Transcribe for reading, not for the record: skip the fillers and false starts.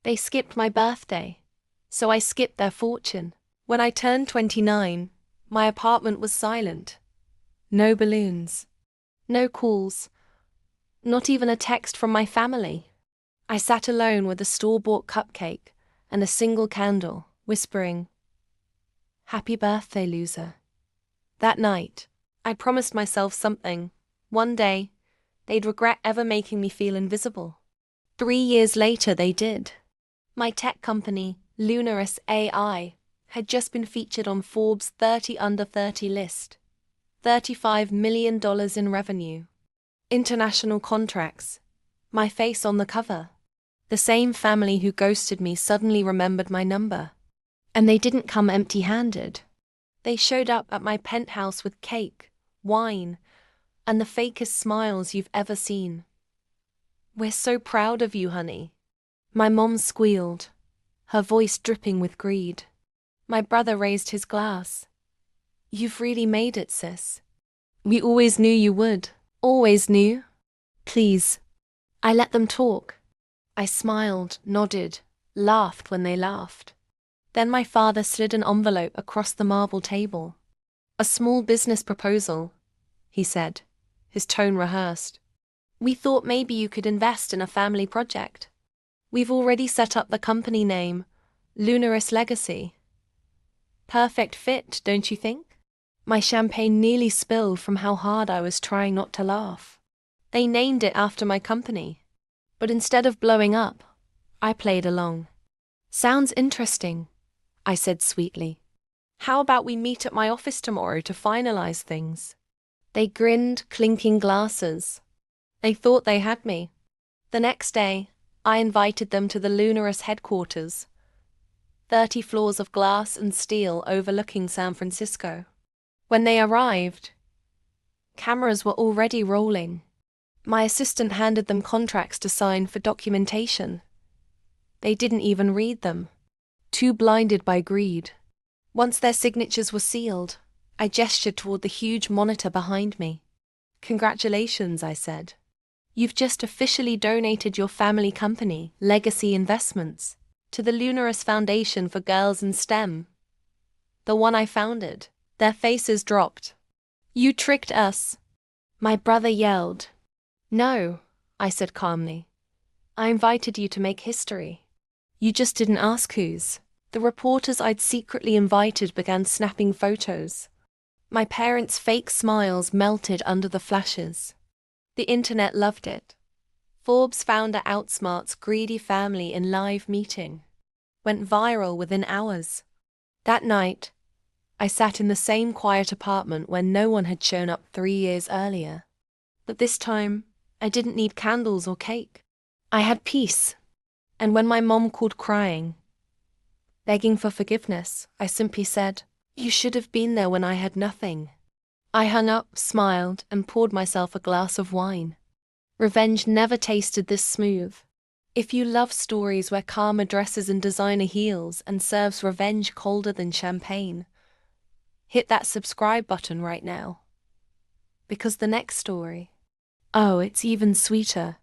They skipped my birthday, so I skipped their fortune. When I turned 29, my apartment was silent. No balloons. No calls. Not even a text from my family. I sat alone with a store-bought cupcake and a single candle, whispering, "Happy birthday, loser." That night, I promised myself something. One day, they'd regret ever making me feel invisible. 3 years later, they did. My tech company, Lunaris AI, had just been featured on Forbes' 30 Under 30 list. $35 million in revenue. International contracts. My face on the cover. The same family who ghosted me suddenly remembered my number. And they didn't come empty-handed. They showed up at my penthouse with cake, wine, and the fakest smiles you've ever seen. "We're so proud of you, honey." My mom squealed, her voice dripping with greed. My brother raised his glass. "You've really made it, sis. We always knew you would. Always knew." "Please." I let them talk. I smiled, nodded, laughed when they laughed. Then my father slid an envelope across the marble table. "A small business proposal," he said, his tone rehearsed. "We thought maybe you could invest in a family project. We've already set up the company name, Lunaris Legacy. Perfect fit, don't you think?" My champagne nearly spilled from how hard I was trying not to laugh. They named it after my company. But instead of blowing up, I played along. "Sounds interesting," I said sweetly. "How about we meet at my office tomorrow to finalize things?" They grinned, clinking glasses. They thought they had me. The next day, I invited them to the Lunaris headquarters. 30 floors of glass and steel overlooking San Francisco. When they arrived, cameras were already rolling. My assistant handed them contracts to sign for documentation. They didn't even read them, too blinded by greed. Once their signatures were sealed, I gestured toward the huge monitor behind me. "Congratulations," I said. "You've just officially donated your family company, Legacy Investments, to the Lunaris Foundation for Girls in STEM. The one I founded." Their faces dropped. "You tricked us," my brother yelled. "No," I said calmly. "I invited you to make history. You just didn't ask whose." The reporters I'd secretly invited began snapping photos. My parents' fake smiles melted under the flashes. The internet loved it. Forbes founder outsmarts greedy family in live meeting. Went viral within hours. That night, I sat in the same quiet apartment where no one had shown up 3 years earlier. But this time, I didn't need candles or cake. I had peace. And when my mom called crying, begging for forgiveness, I simply said, "You should have been there when I had nothing." I hung up, smiled, and poured myself a glass of wine. Revenge never tasted this smooth. If you love stories where karma dresses in designer heels and serves revenge colder than champagne, hit that subscribe button right now. Because the next story, oh, it's even sweeter.